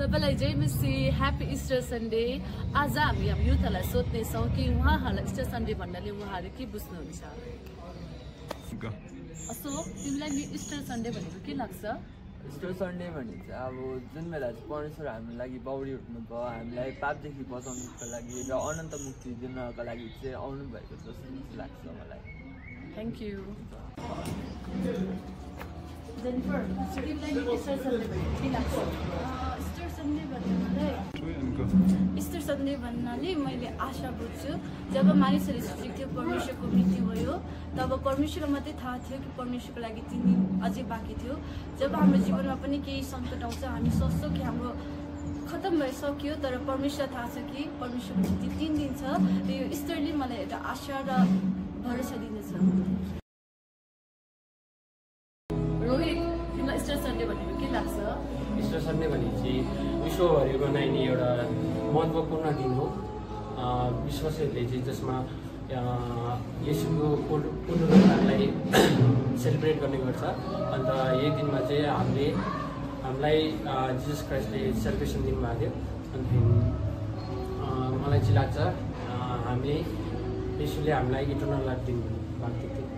सबैलाई जय मसी happy Easter Sunday. आज हामी हाम्रो युथहरूलाई सोध्नेछौँ कि उहाँहरूलाई इस्टर सन्डे भन्नाले उहाँहरू के बुझ्नुहुन्छ। अशोक, तिमीलाई इस्टर सन्डे भनेको के लाग्छ? इस्टर सन्डे भने चाहिँ अब जुन बेला चाहिँ परमेश्वर हाम्रो लागि बौरी उठ्नुभयो, हामीलाई पापदेखि बचाउनुको लागि र अनन्त मुक्ति दिनको लागि चाहिँ आउनु भएको जस्तो लाग्छ मलाई। Thank you. जेनिफर, तिमीलाई इस्टर सन्डे भनेको के लाग्छ? इस्टर सन्डे भन्नाले मैले आशा बुझ्छु जब मानिसहरू सृष्टि थियो, परमेश्वरको मृत्यु भयो, तब परमेश्वरलाई मात्रै थाहा थियो कि परमेश्वरको लागि 3 दिन अझै बाँकी थियो। जब हाम्रो जीवनमा पनि केही सङ्कट आउँछ, हामी सोच्छौँ कि हाम्रो खतम भइसक्यो, तर परमेश्वर थाहा छ कि परमेश्वरको जति 3 दिन छ। र यो इस्टरले मलाई एउटा आशा र भरोसा दिँदछ। रोहित, तिमीलाई इस्टर सन्डे भनेको के लाग्छ? इस्टर सन्डे भनेपछि विश्वभरि मनाइने एउटा महत्त्वपूर्ण दिन हो। विश्वासीहरूले चाहिँ जसमा येशूको पुनरुत्थानलाई सेलिब्रेट गर्ने गर्छ। अन्त यही दिनमा चाहिँ हामीलाई जिजस क्राइस्टले सेलिब्रेसन दिनुभएको थियो। अनि मलाई चाहिँ लाग्छ हामीले येशूले हामीलाई इटर्नल लाइफ दिनुभएको थियो।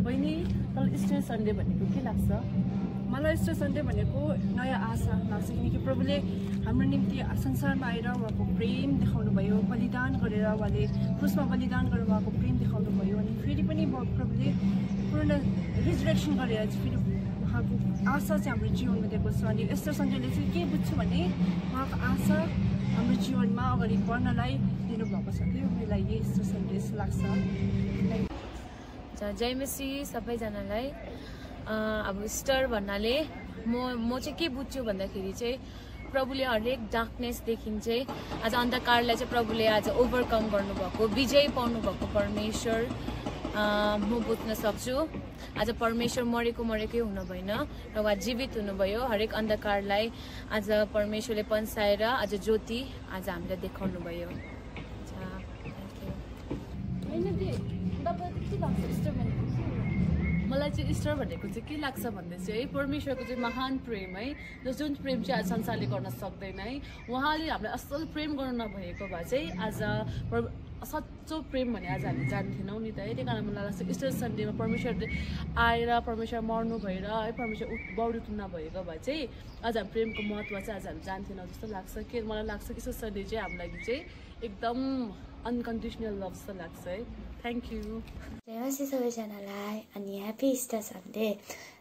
बहिनी, तँलाई इस्टर सन्डे भनेको के लाग्छ? मलाई इस्टर सन्डे भनेको नयाँ आशा लाग्छ, किनकि प्रभुले हाम्रो निम्ति संसारमा आएर उहाँको प्रेम देखाउनु भयो, बलिदान गरेर उहाँले क्रुसमा बलिदान गरेर उहाँको प्रेम देखाउनु भयो। अनि फेरि पनि प्रभुले पूर्ण रिजरेक्सन गरेर चाहिँ फेरि उहाँको आशा चाहिँ हाम्रो जीवनमा दिएको छ। अनि इस्टर सन्डेले चाहिँ के बुझ्छु भने उहाँको आशा हाम्रो जीवनमा अगाडि बढ्नलाई दिनुभएको छ कि मलाई यही इस्टर सन्डे जस्तो लाग्छ। जय मसी सबैजनालाई। अब इस्टर भन्नाले म चाहिँ के बुझ्छु भन्दाखेरि चाहिँ प्रभुले हरेक डार्कनेसदेखि चाहिँ आज अन्धकारलाई चाहिँ प्रभुले आज ओभरकम गर्नुभएको, विजय पाउनुभएको परमेश्वर म बुझ्न सक्छु। आज परमेश्वर मरेकै हुनु भएन र उहाँ जीवित हुनुभयो। हरेक अन्धकारलाई आज परमेश्वरले पन्साएर आज ज्योति आज हामीलाई देखाउनु भयो। मलाई चाहिँ इस्टर भनेको चाहिँ के लाग्छ भन्दा चाहिँ परमेश्वरको चाहिँ महान प्रेम है, जुन प्रेम चाहिँ आज संसारले गर्न सक्दैन है। उहाँले हामीलाई असल प्रेम गर्नु नभएको भए चाहिँ आज सच्चो प्रेम भने आज हामी जान्थेनौँ नि त है। त्यही कारण मलाई लाग्छ इस्टर सन्डेमा परमेश्वरले आएर परमेश्वर मर्नु भएर है, परमेश्वर बौरी उठ्नु नभएको भए चाहिँ आज हामी प्रेमको महत्त्व चाहिँ आज हामी जान्थेनौँ जस्तो लाग्छ। के मलाई लाग्छ इस्टर सन्डे चाहिँ हाम्रो लागि चाहिँ एकदम अनकन्डिसनल लभ जस्तो लाग्छ है। Thank you. जय मसी सबैजनालाई अनि happy Easter Sunday.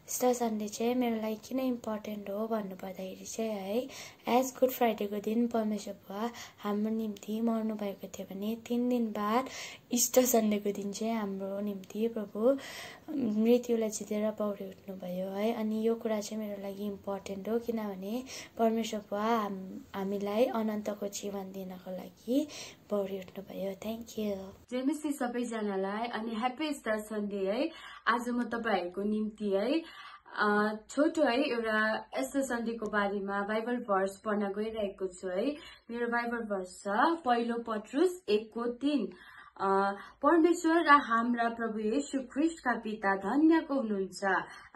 Easter Sunday चाहिँ मेरो लागि किन इम्पोर्टेन्ट हो भन्नुपर्दाखेरि चाहिँ है, एज गुड फ्राइडेको दिन परमेश्वर बुवा हाम्रो निम्ति मर्नु भएको थियो भने 3 दिन बाद इस्टर सन्डेको दिन चाहिँ हाम्रो निम्ति प्रभु मृत्युलाई जितेर पौडी उठ्नुभयो है। अनि यो कुरा चाहिँ मेरो लागि इम्पोर्टेन्ट हो, किनभने परमेश्वर बुवा हामीलाई अनन्तको जीवन दिनको लागि पौडी उठ्नुभयो। Thank you. जय मसी सबैजनालाई अनि ह्याप्पी इस्टर सन्डे है। आज म तपाईँहरूको निम्ति है छोटो है एउटा इस्टर सन्डेको बारेमा बाइबल भर्स पढ्न गइरहेको छु है। मेरो बाइबल भर्स छ 1 पत्रुस 1:3। परमेश्वर र हाम्रा प्रभु येशू ख्रीष्टका पिता धन्यको हुनुहुन्छ।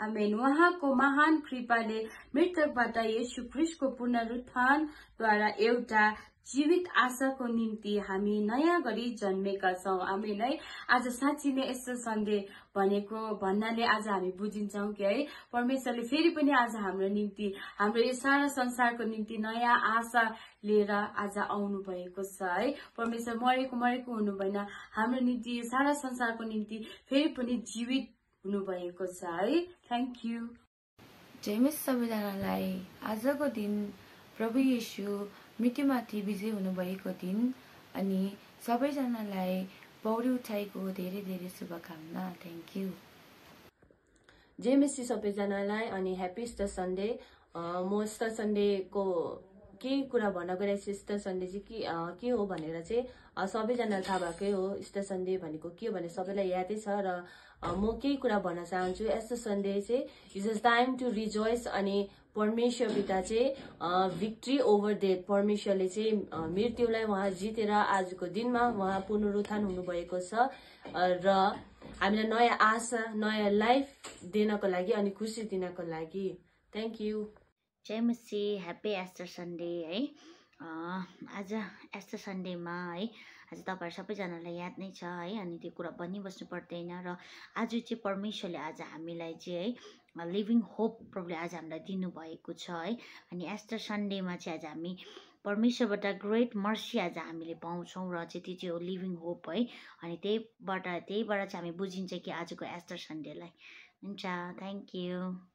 आमेन। उहाँको महान कृपाले मृतकबाट येशू ख्रीष्टको पुनरुत्थानद्वारा एउटा जीवित आशाको निम्ति हामी नयाँ गरी जन्मेका छौँ। आमेन है। आज साँच्ची नै इस्टर सन्डे भन्नाले आज हामी बुझिन्छौँ कि है परमेश्वरले फेरि पनि आज हाम्रो निम्ति, हाम्रो यो सारा संसारको निम्ति नयाँ आशा लिएर आज आउनु भएको छ है। परमेश्वर मरेको हुनु भएन, हाम्रो निम्ति यो सारा संसारको निम्ति फेरि पनि जीवित हुनुभएको छ है। Thank you. जय मसी सबैजनालाई। आजको दिन प्रभु येशू मृत्युमाथि विजय हुनुभएको दिन अनि सबैजनालाई पौडी उठाइको धेरै धेरै शुभकामना। Thank you. जय मसी सबैजनालाई अनि ह्याप्पी इस्टर सन्डे। म इस्टर सन्डेको केही कुरा भन्न गइरहेको छु। इस्टर सन्डे चाहिँ के हो भनेर चाहिँ सबैजनालाई थाहा भएकै हो। इस्टर सन्डे भनेको के हो भने सबैलाई यादै छ र म केही कुरा भन्न चाहन्छु। इस्टर सन्डे चाहिँ is a time to rejoice अनि परमेश्वर पिता चाहिँ भिक्ट्री ओभर डेथ, परमेश्वरले चाहिँ मृत्युलाई उहाँ जितेर आजको दिनमा उहाँ पुनरुत्थान हुनुभएको छ र हामीलाई नयाँ आशा, नयाँ लाइफ दिनको लागि अनि खुसी दिनको लागि। Thank you. जय मसी, ह्याप्पी एस्टर सन्डे है। आज एस्टर सन्डेमा है आज तपाईँहरू सबैजनालाई याद नै छ है, अनि त्यो कुरा भनिबस्नु पर्दैन। र आज चाहिँ परमेश्वरले आज हामीलाई चाहिँ है लिभिङ होप प्रभुले आज हामीलाई दिनुभएको छ है। अनि एस्टर सन्डेमा चाहिँ आज हामी परमेश्वरबाट ग्रेट मर्सी आज हामीले पाउँछौँ र चाहिँ त्यो चाहिँ हो लिभिङ होप है। अनि त्यहीबाट चाहिँ हामी बुझिन्छ कि आजको एस्टर सन्डेलाई। हुन्छ, थ्याङ्क यू।